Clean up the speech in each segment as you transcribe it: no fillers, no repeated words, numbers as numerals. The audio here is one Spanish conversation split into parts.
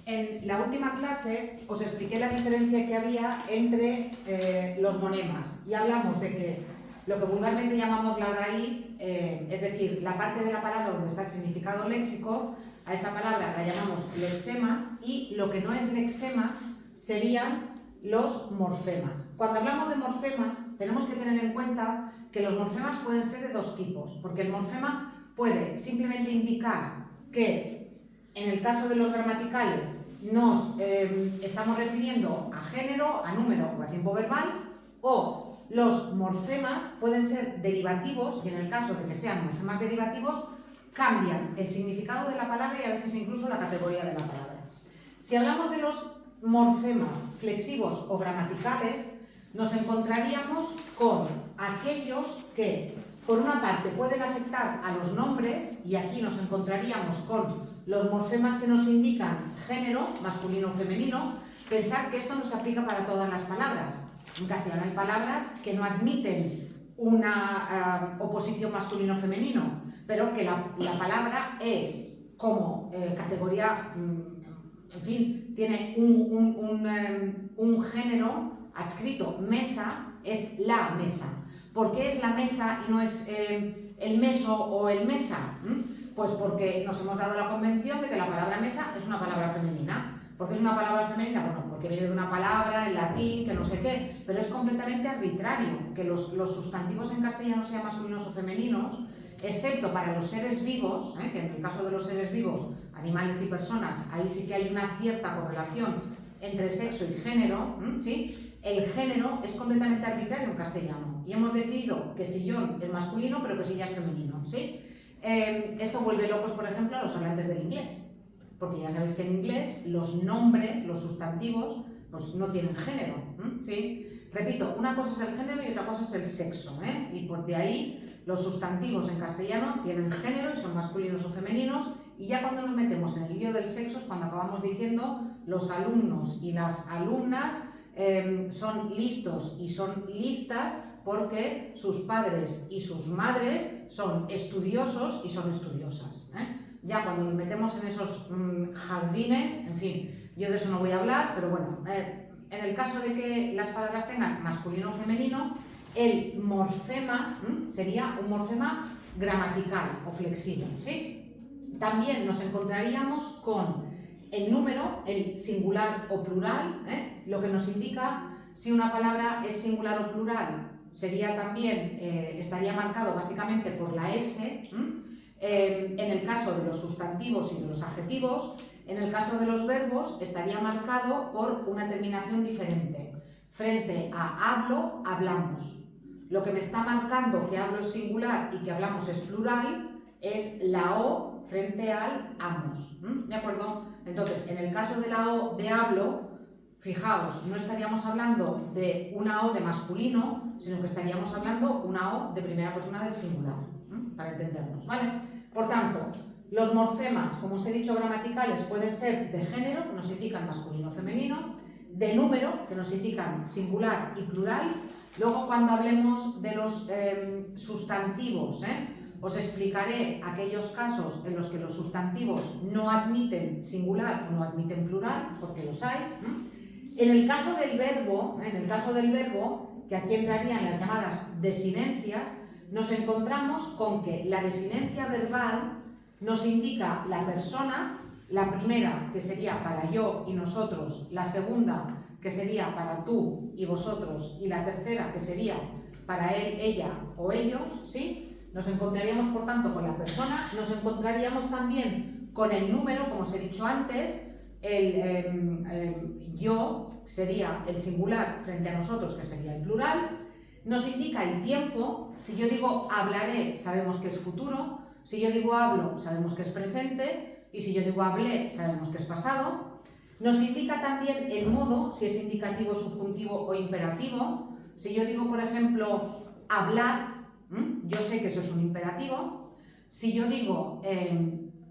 En la última clase os expliqué la diferencia que había entre los monemas y hablamos de que lo que vulgarmente llamamos la raíz, es decir, la parte de la palabra donde está el significado léxico, a esa palabra la llamamos lexema, y lo que no es lexema serían los morfemas. Cuando hablamos de morfemas tenemos que tener en cuenta que los morfemas pueden ser de dos tipos, porque el morfema puede simplemente indicar que en el caso de los gramaticales nos estamos refiriendo a género, a número o a tiempo verbal, o los morfemas pueden ser derivativos, y en el caso de que sean morfemas derivativos cambian el significado de la palabra y a veces incluso la categoría de la palabra. Si hablamos de los morfemas flexivos o gramaticales, nos encontraríamos con aquellos que por una parte pueden afectar a los nombres, y aquí nos encontraríamos con los morfemas que nos indican género, masculino o femenino. Pensad que esto no se aplica para todas las palabras. En castellano hay palabras que no admiten una oposición masculino-femenino, pero que la palabra es como categoría, en fin, tiene un género adscrito. Mesa es la mesa. ¿Por qué es la mesa y no es el meso o el mesa? Pues porque nos hemos dado la convención de que la palabra mesa es una palabra femenina. ¿Por qué es una palabra femenina? Bueno, porque viene de una palabra en latín, que no sé qué, pero es completamente arbitrario que los sustantivos en castellano sean masculinos o femeninos, excepto para los seres vivos, que en el caso de los seres vivos, animales y personas, ahí sí que hay una cierta correlación entre sexo y género, ¿sí? El género es completamente arbitrario en castellano y hemos decidido que sillón es masculino pero que silla es femenino, ¿sí? Esto vuelve locos, por ejemplo, a los hablantes del inglés, porque ya sabéis que en inglés los nombres, los sustantivos, pues no tienen género, ¿sí? Repito, una cosa es el género y otra cosa es el sexo, y por de ahí los sustantivos en castellano tienen género y son masculinos o femeninos, y ya cuando nos metemos en el lío del sexo es cuando acabamos diciendo los alumnos y las alumnas son listos y son listas porque sus padres y sus madres son estudiosos y son estudiosas. Ya cuando nos metemos en esos jardines, en fin, yo de eso no voy a hablar, pero bueno, en el caso de que las palabras tengan masculino o femenino, el morfema sería un morfema gramatical o flexivo, ¿sí? También nos encontraríamos con el número, el singular o plural, lo que nos indica si una palabra es singular o plural sería también, estaría marcado básicamente por la S, en el caso de los sustantivos y de los adjetivos. En el caso de los verbos estaría marcado por una terminación diferente. Frente a hablo, hablamos. Lo que me está marcando que hablo es singular y que hablamos es plural es la O frente al amos. ¿De acuerdo? Entonces, en el caso de la O de hablo, fijaos, no estaríamos hablando de una O de masculino, sino que estaríamos hablando una O de primera persona del singular, para entendernos, ¿vale? Por tanto, los morfemas, como os he dicho, gramaticales, pueden ser de género, que nos indican masculino o femenino, de número, que nos indican singular y plural. Luego, cuando hablemos de los sustantivos, os explicaré aquellos casos en los que los sustantivos no admiten singular o no admiten plural, porque los hay. En el caso del verbo, que aquí entrarían las llamadas desinencias, nos encontramos con que la desinencia verbal nos indica la persona, la primera que sería para yo y nosotros, la segunda que sería para tú y vosotros, y la tercera que sería para él, ella o ellos, ¿sí? Nos encontraríamos, por tanto, con la persona, nos encontraríamos también con el número, como os he dicho antes, yo sería el singular frente a nosotros, que sería el plural. Nos indica el tiempo. Si yo digo hablaré, sabemos que es futuro. Si yo digo hablo, sabemos que es presente. Y si yo digo hablé, sabemos que es pasado. Nos indica también el modo, si es indicativo, subjuntivo o imperativo. Si yo digo, por ejemplo, hablar, yo sé que eso es un imperativo. Si yo digo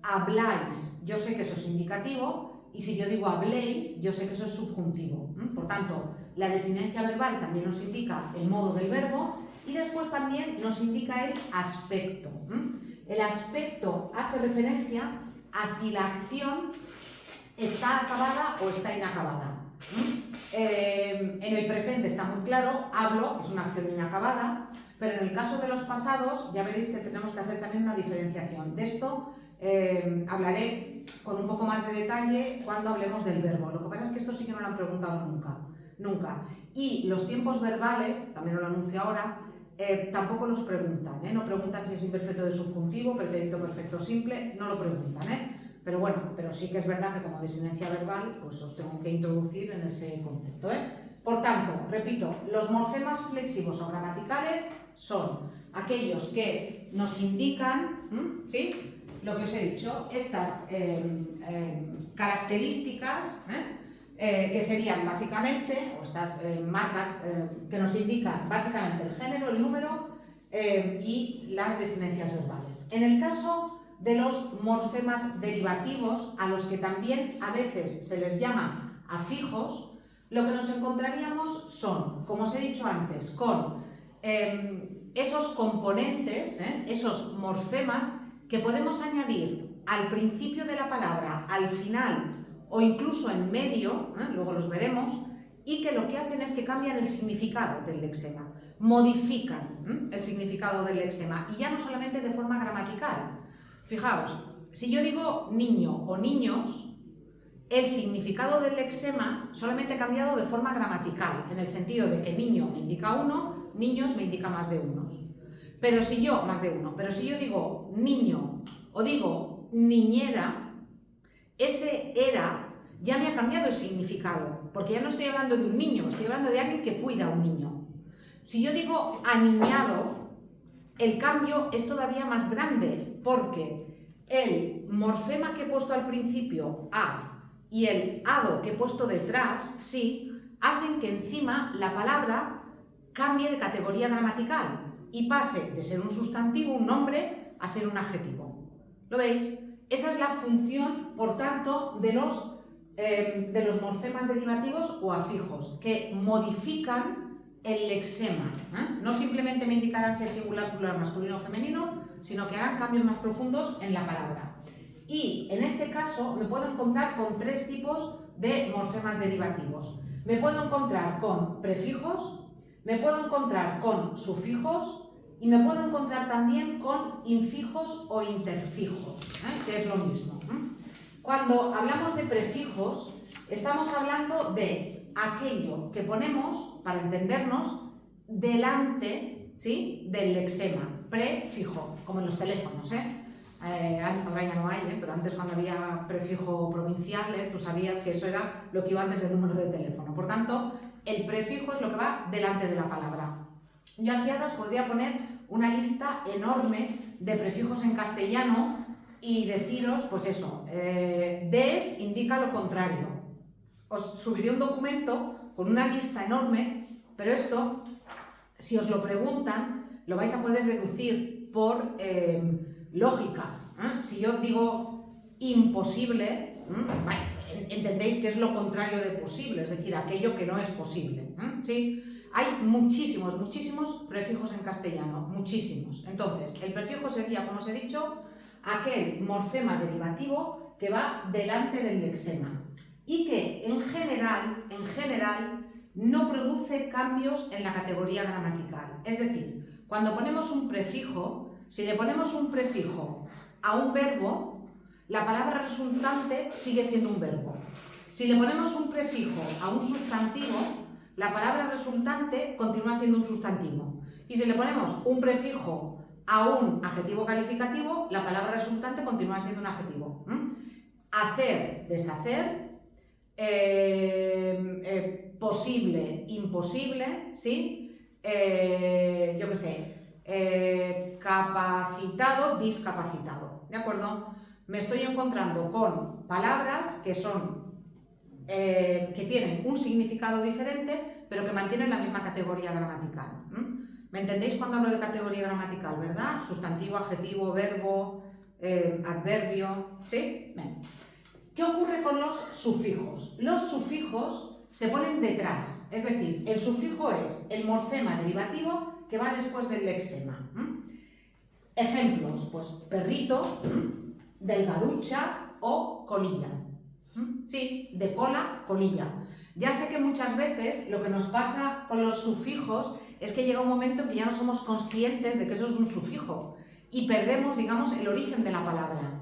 habláis, yo sé que eso es indicativo. Y si yo digo habléis, yo sé que eso es subjuntivo. Por tanto, la desinencia verbal también nos indica el modo del verbo y después también nos indica el aspecto. El aspecto hace referencia a si la acción ¿Está acabada o está inacabada? En el presente está muy claro, hablo, es una acción inacabada, pero en el caso de los pasados ya veréis que tenemos que hacer también una diferenciación. De esto hablaré con un poco más de detalle cuando hablemos del verbo. Lo que pasa es que esto sí que no lo han preguntado nunca. Y los tiempos verbales, también lo anuncio ahora, tampoco los preguntan, no preguntan si es imperfecto de subjuntivo, pretérito perfecto simple, no lo preguntan, Pero bueno, pero sí que es verdad que como desinencia verbal, pues os tengo que introducir en ese concepto, Por tanto, repito, los morfemas flexivos o gramaticales son aquellos que nos indican, ¿sí?, lo que os he dicho, estas características, que serían básicamente, o estas marcas que nos indican básicamente el género, el número y las desinencias verbales. En el caso de los morfemas derivativos, a los que también a veces se les llama afijos, lo que nos encontraríamos son, como os he dicho antes, con esos componentes, esos morfemas que podemos añadir al principio de la palabra, al final o incluso en medio, luego los veremos, y que lo que hacen es que cambian el significado del lexema, modifican el significado del lexema, y ya no solamente de forma gramatical. Fijaos, si yo digo niño o niños, el significado del lexema solamente ha cambiado de forma gramatical, en el sentido de que niño me indica uno, niños me indica más de unos. Pero si yo, más de uno, pero si yo digo niño o digo niñera, ese era ya me ha cambiado el significado, porque ya no estoy hablando de un niño, estoy hablando de alguien que cuida a un niño. Si yo digo aniñado, el cambio es todavía más grande, porque el morfema que he puesto al principio, a, y el ado que he puesto detrás, sí, hacen que encima la palabra cambie de categoría gramatical y pase de ser un sustantivo, un nombre, a ser un adjetivo. ¿Lo veis? Esa es la función, por tanto, de los morfemas derivativos o afijos, que modifican el lexema. No simplemente me indicarán si es singular, plural, masculino o femenino, sino que harán cambios más profundos en la palabra. Y en este caso me puedo encontrar con tres tipos de morfemas derivativos. Me puedo encontrar con prefijos, me puedo encontrar con sufijos y me puedo encontrar también con infijos o interfijos, que es lo mismo. Cuando hablamos de prefijos, estamos hablando de aquello que ponemos, para entendernos, delante, ¿sí?, del lexema, prefijo, como en los teléfonos, ahora ya no hay, pero antes cuando había prefijo provincial, tú sabías que eso era lo que iba antes del número de teléfono. Por tanto, el prefijo es lo que va delante de la palabra. Yo aquí ahora os podría poner una lista enorme de prefijos en castellano y deciros, pues eso, des indica lo contrario. Os subiré un documento con una lista enorme, pero esto, si os lo preguntan, lo vais a poder deducir por lógica. Si yo digo imposible, entendéis que es lo contrario de posible, es decir, aquello que no es posible. ¿Sí? Hay muchísimos prefijos en castellano, muchísimos. Entonces, el prefijo sería, como os he dicho, aquel morfema derivativo que va delante del lexema y que en general no produce cambios en la categoría gramatical. Es decir, cuando ponemos un prefijo, si le ponemos un prefijo a un verbo, la palabra resultante sigue siendo un verbo. Si le ponemos un prefijo a un sustantivo, la palabra resultante continúa siendo un sustantivo. Y si le ponemos un prefijo a un adjetivo calificativo, la palabra resultante continúa siendo un adjetivo. Hacer, deshacer, posible, imposible, ¿sí? Yo qué sé, capacitado, discapacitado, ¿de acuerdo? Me estoy encontrando con palabras que son que tienen un significado diferente, pero que mantienen la misma categoría gramatical. ¿Me entendéis cuando hablo de categoría gramatical, verdad? Sustantivo, adjetivo, verbo, adverbio, ¿sí? Bien. ¿Qué ocurre con los sufijos? Los sufijos se ponen detrás, es decir, el sufijo es el morfema derivativo que va después del lexema. Ejemplos, pues perrito, delgaducha o colilla. Sí, de cola, colilla. Ya sé que muchas veces lo que nos pasa con los sufijos es que llega un momento en que ya no somos conscientes de que eso es un sufijo y perdemos, digamos, el origen de la palabra.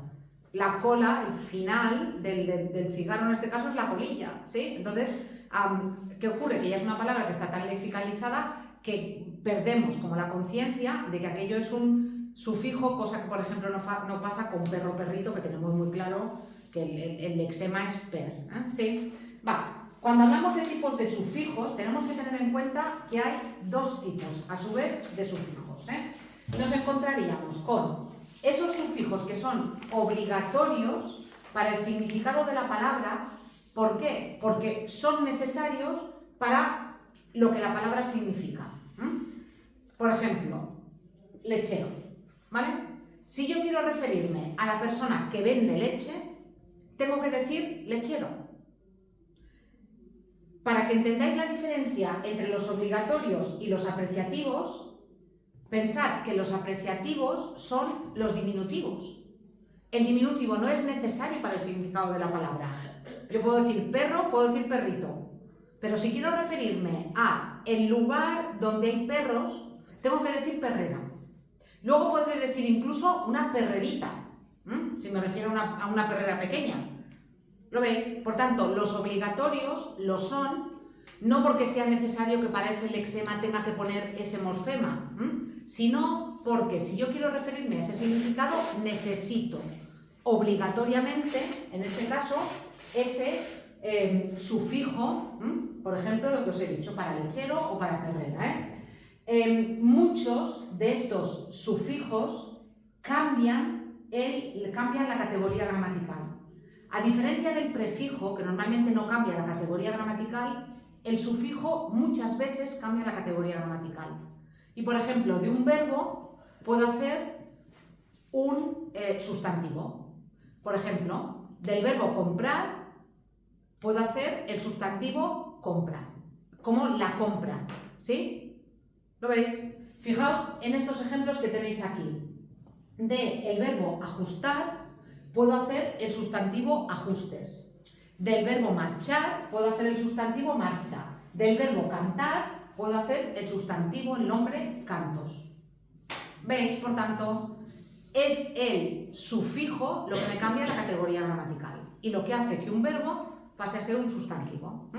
La cola, el final del cigarro en este caso es la colilla, ¿sí? Entonces, ¿qué ocurre? Que ya es una palabra que está tan lexicalizada que perdemos como la conciencia de que aquello es un sufijo, cosa que por ejemplo no pasa con perro, perrito, que tenemos muy claro que el lexema es per, ¿eh? ¿Sí? Va. Cuando hablamos de tipos de sufijos, tenemos que tener en cuenta que hay dos tipos, a su vez, de sufijos, ¿eh? Nos encontraríamos con esos sufijos que son obligatorios para el significado de la palabra. ¿Por qué? Porque son necesarios para lo que la palabra significa. Por ejemplo, lechero, ¿vale? Si yo quiero referirme a la persona que vende leche, tengo que decir lechero. Para que entendáis la diferencia entre los obligatorios y los apreciativos, pensad que los apreciativos son los diminutivos. El diminutivo no es necesario para el significado de la palabra. Yo puedo decir perro, puedo decir perrito, pero si quiero referirme a el lugar donde hay perros, tengo que decir perrera. Luego podré decir incluso una perrerita, si me refiero a una perrera pequeña. ¿Lo veis? Por tanto, los obligatorios lo son, no porque sea necesario que para ese lexema tenga que poner ese morfema, sino porque si yo quiero referirme a ese significado, necesito obligatoriamente, en este caso, ese sufijo, por ejemplo, lo que os he dicho, para lechero o para perrera. Muchos de estos sufijos cambian la categoría gramatical. A diferencia del prefijo, que normalmente no cambia la categoría gramatical, el sufijo muchas veces cambia la categoría gramatical. Y por ejemplo, de un verbo puedo hacer un sustantivo. Por ejemplo, del verbo comprar puedo hacer el sustantivo compra, como la compra, ¿sí? ¿Lo veis? Fijaos en estos ejemplos que tenéis aquí. Del verbo ajustar puedo hacer el sustantivo ajustes. Del verbo marchar puedo hacer el sustantivo marcha. Del verbo cantar puedo hacer el sustantivo, el nombre, cantos. ¿Veis? Por tanto, es el sufijo lo que me cambia la categoría gramatical y lo que hace que un verbo pase a ser un sustantivo.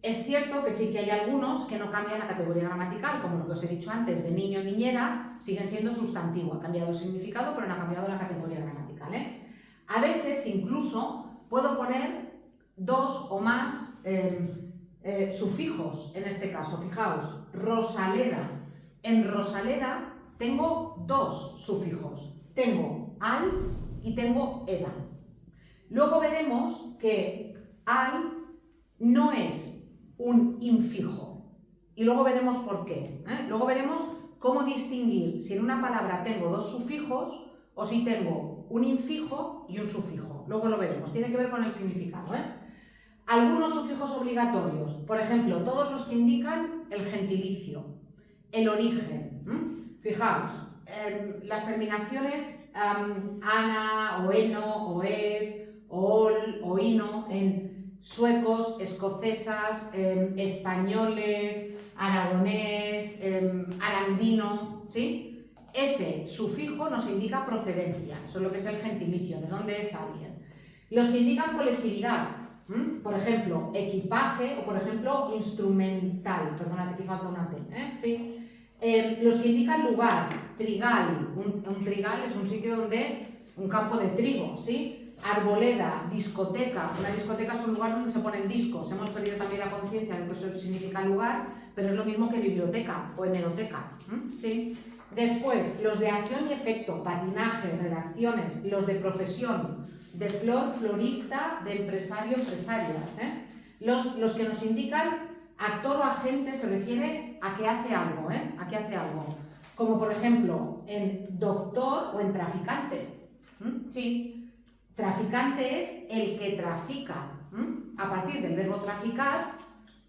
Es cierto que sí que hay algunos que no cambian la categoría gramatical, como lo que os he dicho antes, de niño, niñera, siguen siendo sustantivo. Ha cambiado el significado, pero no ha cambiado la categoría gramatical, A veces, incluso, puedo poner dos o más sufijos, en este caso. Fijaos, Rosaleda. En Rosaleda tengo dos sufijos. Tengo al y tengo eda. Luego veremos que al no es un infijo. Y luego veremos por qué. Luego veremos cómo distinguir si en una palabra tengo dos sufijos o si tengo un infijo y un sufijo. Luego lo veremos. Tiene que ver con el significado. Algunos sufijos obligatorios. Por ejemplo, todos los que indican el gentilicio, el origen. Fijaos, las terminaciones ana, o eno, o es, o ol, o ino, en suecos, escocesas, españoles, aragonés, arandino, ¿sí? Ese sufijo nos indica procedencia, eso es lo que es el gentilicio, de dónde es alguien. Los que indican colectividad, por ejemplo, equipaje o por ejemplo instrumental, perdónate, aquí falta una T, ¿sí? Los que indican lugar, trigal, un trigal es un sitio donde, un campo de trigo, ¿sí? Arboleda, discoteca. Una discoteca es un lugar donde se ponen discos. Hemos perdido también la conciencia de que eso significa lugar, pero es lo mismo que biblioteca o hemeroteca. ¿Sí? Después, los de acción y efecto, patinaje, redacciones, los de profesión, de flor, florista, de empresario, empresarias. Los que nos indican actor o agente se refiere a que hace algo, a que hace algo. Como por ejemplo, en doctor o en traficante. Sí. Traficante es el que trafica. A partir del verbo traficar,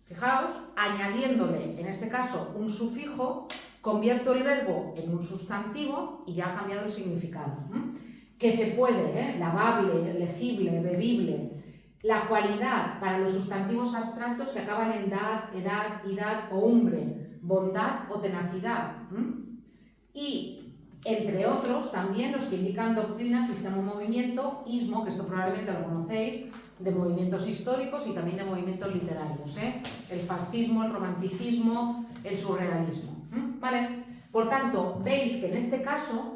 fijaos, añadiéndole, en este caso, un sufijo, convierto el verbo en un sustantivo y ya ha cambiado el significado. que se puede, lavable, legible, bebible, la cualidad para los sustantivos abstractos que acaban en dad, edad, idad o umbre, bondad o tenacidad. Y, entre otros, también los que indican doctrina, sistema o movimiento, ismo, que esto probablemente lo conocéis, de movimientos históricos y también de movimientos literarios, el fascismo, el romanticismo, el surrealismo. ¿Vale? Por tanto, veis que en este caso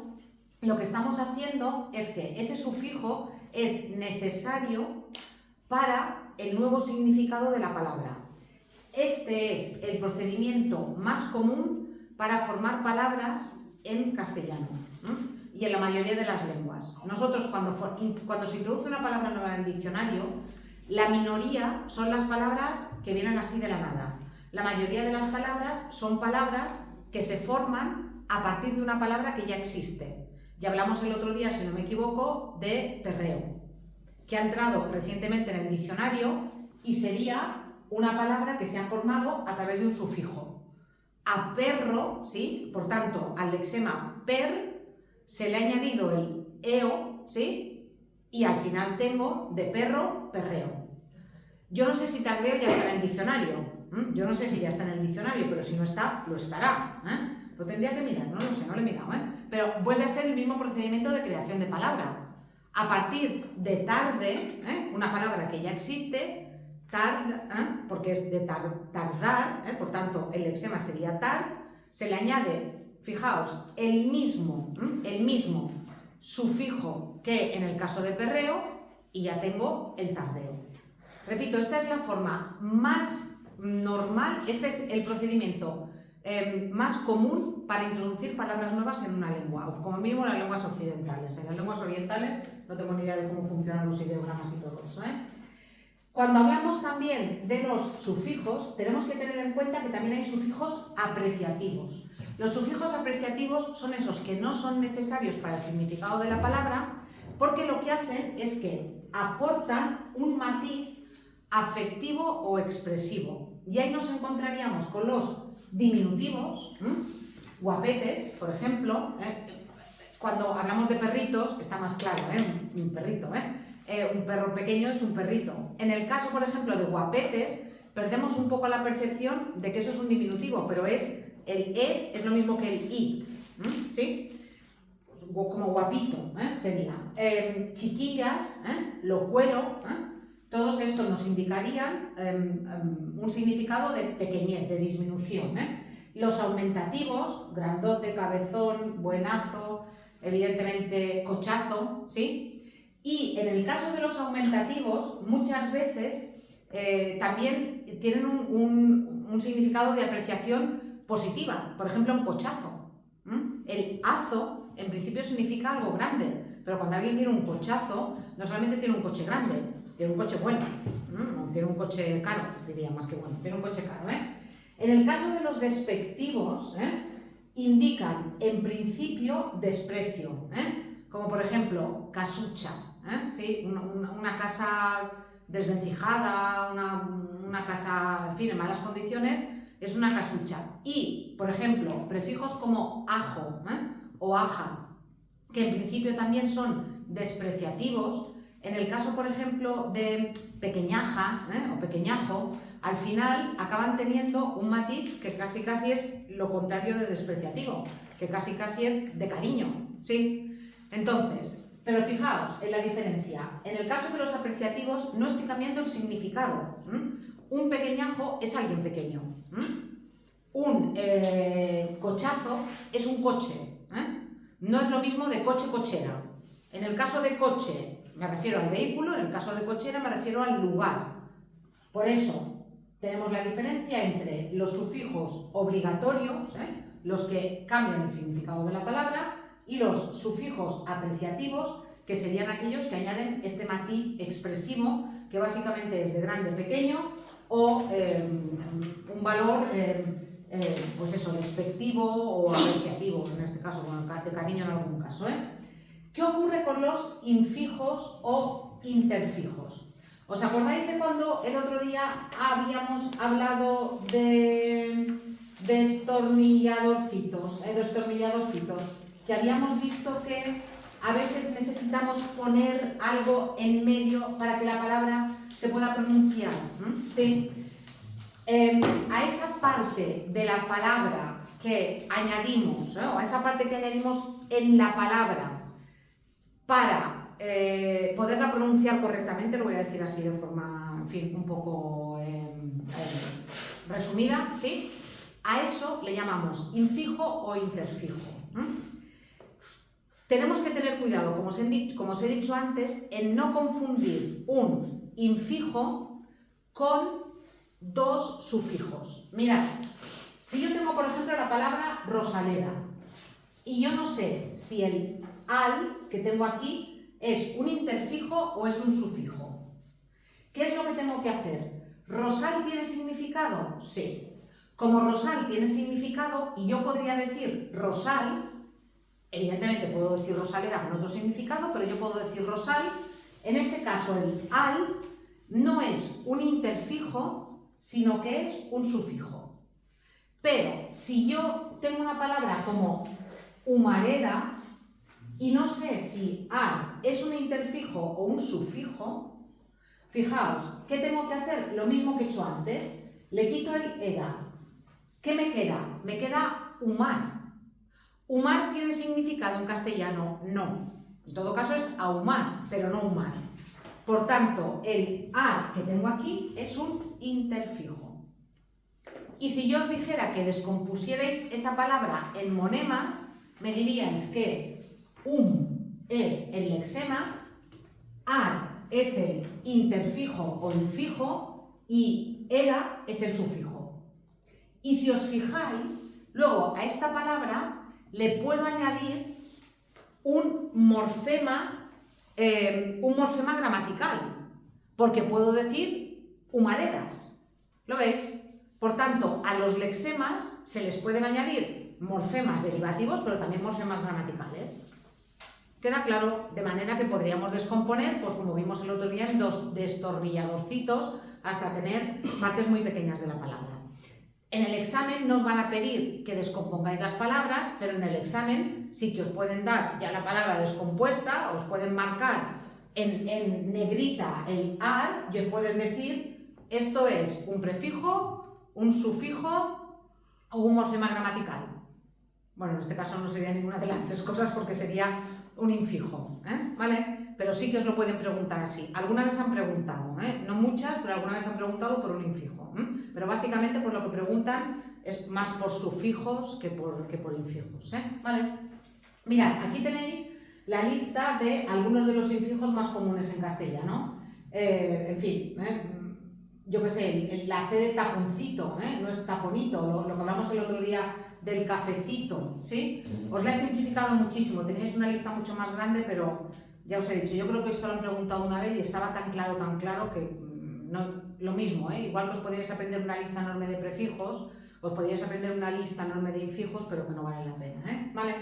lo que estamos haciendo es que ese sufijo es necesario para el nuevo significado de la palabra. Este es el procedimiento más común para formar palabras en castellano y en la mayoría de las lenguas. Nosotros cuando se introduce una palabra nueva en el diccionario, la minoría son las palabras que vienen así de la nada. La mayoría de las palabras son palabras que se forman a partir de una palabra que ya existe. Ya hablamos el otro día, si no me equivoco, de perreo, que ha entrado recientemente en el diccionario y sería una palabra que se ha formado a través de un sufijo. A perro, ¿sí? Por tanto, al lexema per se le ha añadido el eo, ¿sí? Y al final tengo de perro, perreo. Yo no sé si tardeo ya está en el diccionario. Yo no sé si ya está en el diccionario, pero si no está, lo estará. Lo tendría que mirar, no lo sé, no lo he mirado. Pero vuelve a ser el mismo procedimiento de creación de palabra. A partir de tarde, una palabra que ya existe, tard, porque es de tardar, por tanto el lexema sería tard, se le añade, fijaos, el mismo sufijo que en el caso de perreo y ya tengo el tardeo. Repito, esta es la forma más normal, este es el procedimiento más común para introducir palabras nuevas en una lengua, o como mínimo en las lenguas occidentales. En las lenguas orientales no tengo ni idea de cómo funcionan los ideogramas y todo eso. Cuando hablamos también de los sufijos, tenemos que tener en cuenta que también hay sufijos apreciativos. Los sufijos apreciativos son esos que no son necesarios para el significado de la palabra, porque lo que hacen es que aportan un matiz afectivo o expresivo. Y ahí nos encontraríamos con los diminutivos, guapetes, por ejemplo. Cuando hablamos de perritos, está más claro, un perrito, un perro pequeño es un perrito. En el caso, por ejemplo, de guapetes, perdemos un poco la percepción de que eso es un diminutivo, pero es el e es lo mismo que el i, ¿sí? Como guapito, sería. Chiquillas, locuelo, todos estos nos indicarían un significado de pequeñez, de disminución. Los aumentativos, grandote, cabezón, buenazo, evidentemente cochazo, ¿sí? Y en el caso de los aumentativos, muchas veces también tienen un significado de apreciación positiva. Por ejemplo, un cochazo. El azo, en principio, significa algo grande, pero cuando alguien tiene un cochazo, no solamente tiene un coche grande, tiene un coche bueno, tiene un coche caro, diría más que bueno, tiene un coche caro. En el caso de los despectivos, indican en principio desprecio, como por ejemplo casucha, ¿sí? Una casa desvencijada, una casa, en fin, en malas condiciones, es una casucha. Y, por ejemplo, prefijos como ajo o aja, que en principio también son despreciativos. En el caso, por ejemplo, de pequeñaja o pequeñajo, al final acaban teniendo un matiz que casi es lo contrario de despreciativo, que casi es de cariño, ¿sí? Entonces, pero fijaos en la diferencia. En el caso de los apreciativos no estoy cambiando el significado. Un pequeñajo es alguien pequeño. Un cochazo es un coche. No es lo mismo de coche-cochera. En el caso de coche me refiero al vehículo, en el caso de cochera me refiero al lugar. Por eso tenemos la diferencia entre los sufijos obligatorios, los que cambian el significado de la palabra, y los sufijos apreciativos, que serían aquellos que añaden este matiz expresivo, que básicamente es de grande, pequeño, o un valor, pues eso, despectivo o apreciativo, en este caso, bueno, de cariño en algún caso. ¿Qué ocurre con los infijos o interfijos? ¿Os acordáis de cuando el otro día habíamos hablado de destornilladorcitos? Que habíamos visto que a veces necesitamos poner algo en medio para que la palabra se pueda pronunciar. ¿Sí? A esa parte de la palabra que añadimos, o a esa parte que añadimos en la palabra para poderla pronunciar correctamente, lo voy a decir así de forma, en fin, un poco resumida, ¿sí? A eso le llamamos infijo o interfijo. Tenemos que tener cuidado, como os he dicho antes, en no confundir un infijo con dos sufijos. Mirad, si yo tengo, por ejemplo, la palabra Rosaleda y yo no sé si el al que tengo aquí es un interfijo o es un sufijo, ¿qué es lo que tengo que hacer? ¿Rosal tiene significado? Sí. Como rosal tiene significado y yo podría decir rosal, evidentemente puedo decir Rosaleda con otro significado, pero yo puedo decir rosal. En este caso el al no es un interfijo, sino que es un sufijo. Pero si yo tengo una palabra como humareda y no sé si al es un interfijo o un sufijo, fijaos, ¿qué tengo que hacer? Lo mismo que he hecho antes, le quito el eda. ¿Qué me queda? Me queda humar. ¿Humar tiene significado en castellano? No. En todo caso es ahumar, pero no humar. Por tanto, el ar que tengo aquí es un interfijo. Y si yo os dijera que descompusierais esa palabra en monemas, me diríais que es el lexema, ar es el interfijo o infijo y eda es el sufijo. Y si os fijáis, luego a esta palabra le puedo añadir un morfema gramatical, porque puedo decir humaredas. ¿Lo veis? Por tanto, a los lexemas se les pueden añadir morfemas derivativos, pero también morfemas gramaticales. ¿Queda claro? De manera que podríamos descomponer, pues como vimos el otro día, en dos destornilladorcitos hasta tener partes muy pequeñas de la palabra. En el examen no os van a pedir que descompongáis las palabras, pero en el examen sí que os pueden dar ya la palabra descompuesta, os pueden marcar en negrita el ar y os pueden decir esto es un prefijo, un sufijo o un morfema gramatical. Bueno, en este caso no sería ninguna de las tres cosas porque sería un infijo, ¿vale? Pero sí que os lo pueden preguntar así. Alguna vez han preguntado, no muchas, pero alguna vez han preguntado por un infijo. Pero básicamente por lo que preguntan es más por sufijos que por infijos, ¿vale? Mirad, aquí tenéis la lista de algunos de los infijos más comunes en castellano. En fin, yo qué sé, la C de taponcito, no es taponito, lo que hablamos el otro día del cafecito, ¿sí? Os la he simplificado muchísimo, tenéis una lista mucho más grande, pero ya os he dicho, yo creo que esto lo han preguntado una vez y estaba tan claro que no, lo mismo, igual que os podríais aprender una lista enorme de prefijos, os podríais aprender una lista enorme de infijos, pero que no vale la pena, ¿vale?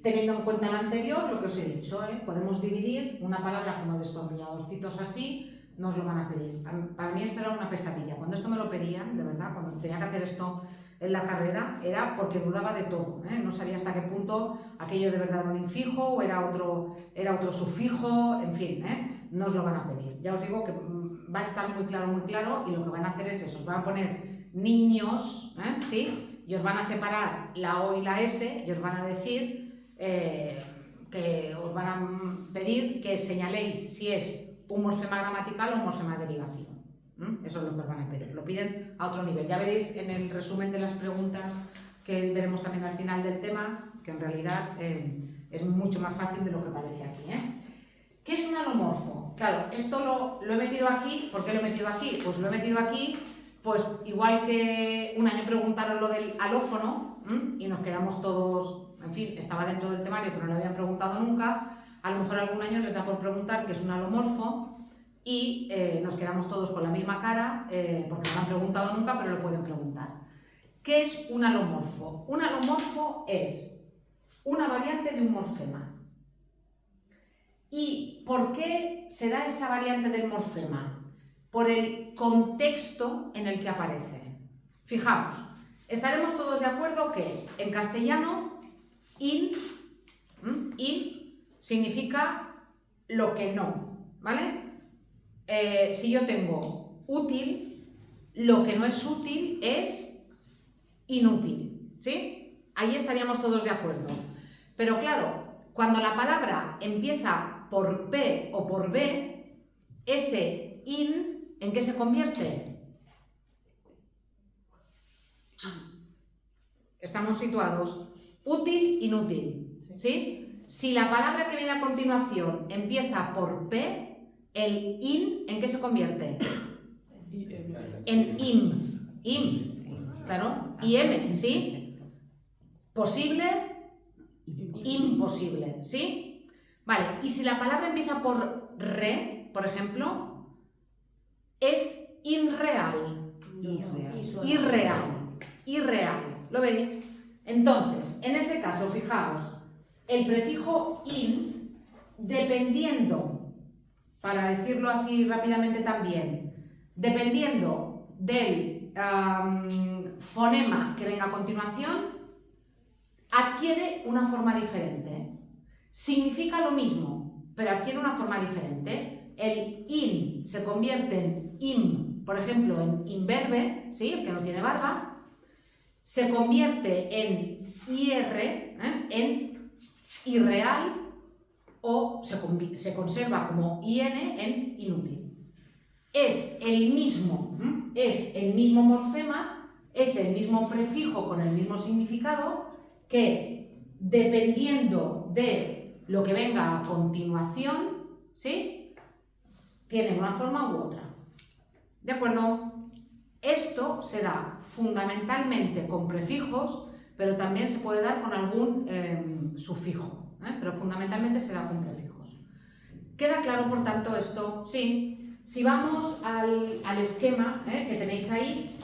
Teniendo en cuenta lo anterior, lo que os he dicho, podemos dividir una palabra como destornilladorcitos así, no os lo van a pedir. Para mí esto era una pesadilla. Cuando esto me lo pedían, de verdad, cuando tenía que hacer esto en la carrera, era porque dudaba de todo, no sabía hasta qué punto aquello de verdad era un infijo o era otro sufijo, en fin, no os lo van a pedir. Ya os digo que va a estar muy claro y lo que van a hacer es eso, os van a poner niños, ¿sí? Y os van a separar la O y la S y os van a decir que os van a pedir que señaléis si es un morfema gramatical o un morfema derivativo. Eso es lo que os van a pedir, lo piden a otro nivel. Ya veréis en el resumen de las preguntas que veremos también al final del tema, que en realidad es mucho más fácil de lo que parece aquí. ¿Qué es un alomorfo? Claro, esto lo he metido aquí. ¿Por qué lo he metido aquí? Pues lo he metido aquí, pues igual que un año preguntaron lo del alófono y nos quedamos todos, en fin, estaba dentro del temario pero no lo habían preguntado nunca. A lo mejor algún año les da por preguntar qué es un alomorfo y nos quedamos todos con la misma cara porque no lo han preguntado nunca, pero lo pueden preguntar. ¿Qué es un alomorfo? Un alomorfo es una variante de un morfema. ¿Y por qué se da esa variante del morfema? Por el contexto en el que aparece. Fijaos, estaremos todos de acuerdo que en castellano in significa lo que no, ¿vale? Si yo tengo útil, lo que no es útil es inútil, ¿sí? Ahí estaríamos todos de acuerdo. Pero claro, cuando la palabra empieza por P o por B, ese in, ¿en qué se convierte? Estamos situados. Útil, inútil, ¿sí? Si la palabra que viene a continuación empieza por P, el in, ¿en qué se convierte? En im. Im, claro. Y M, ¿sí? Posible, imposible, ¿sí? Vale, y si la palabra empieza por re, por ejemplo, es irreal. Irreal. ¿Lo veis? Entonces, en ese caso, fijaos, el prefijo in, dependiendo, para decirlo así rápidamente también, dependiendo del fonema que venga a continuación, adquiere una forma diferente. Significa lo mismo, pero adquiere una forma diferente. El in se convierte en im, por ejemplo, en imberbe, ¿sí? El que no tiene barba. Se convierte en ir, en irreal, o se conserva como in en inútil. Es el mismo morfema, es el mismo prefijo con el mismo significado, que dependiendo de lo que venga a continuación, ¿sí?, tiene una forma u otra. ¿De acuerdo? Esto se da fundamentalmente con prefijos, pero también se puede dar con algún sufijo, pero fundamentalmente se da con prefijos. ¿Queda claro, por tanto, esto? Sí. Si vamos al esquema que tenéis ahí,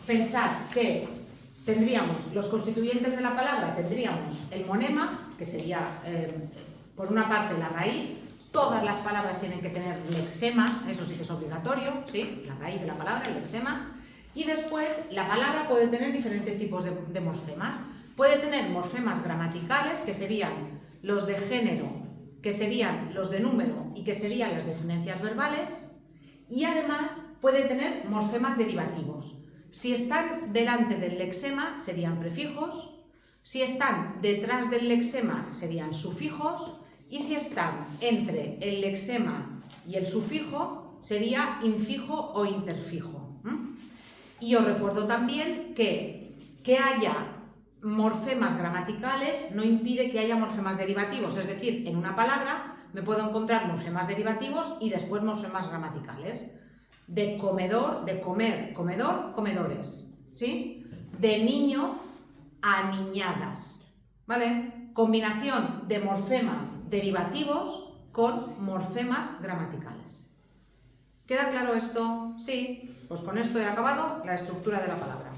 pensad que tendríamos los constituyentes de la palabra, tendríamos el monema, que sería, por una parte, la raíz. Todas las palabras tienen que tener lexema, eso sí que es obligatorio, ¿sí? La raíz de la palabra, el lexema. Y después, la palabra puede tener diferentes tipos de morfemas. Puede tener morfemas gramaticales, que serían los de género, que serían los de número y que serían las desinencias verbales. Y además puede tener morfemas derivativos. Si están delante del lexema, serían prefijos. Si están detrás del lexema, serían sufijos. Y si están entre el lexema y el sufijo, sería infijo o interfijo. Y os recuerdo también que haya morfemas gramaticales no impide que haya morfemas derivativos. Es decir, en una palabra me puedo encontrar morfemas derivativos y después morfemas gramaticales. De comedor, de comer, comedor, comedores. ¿Sí? De niño a niñadas. ¿Vale? Combinación de morfemas derivativos con morfemas gramaticales. ¿Queda claro esto? Sí. Pues con esto he acabado la estructura de la palabra.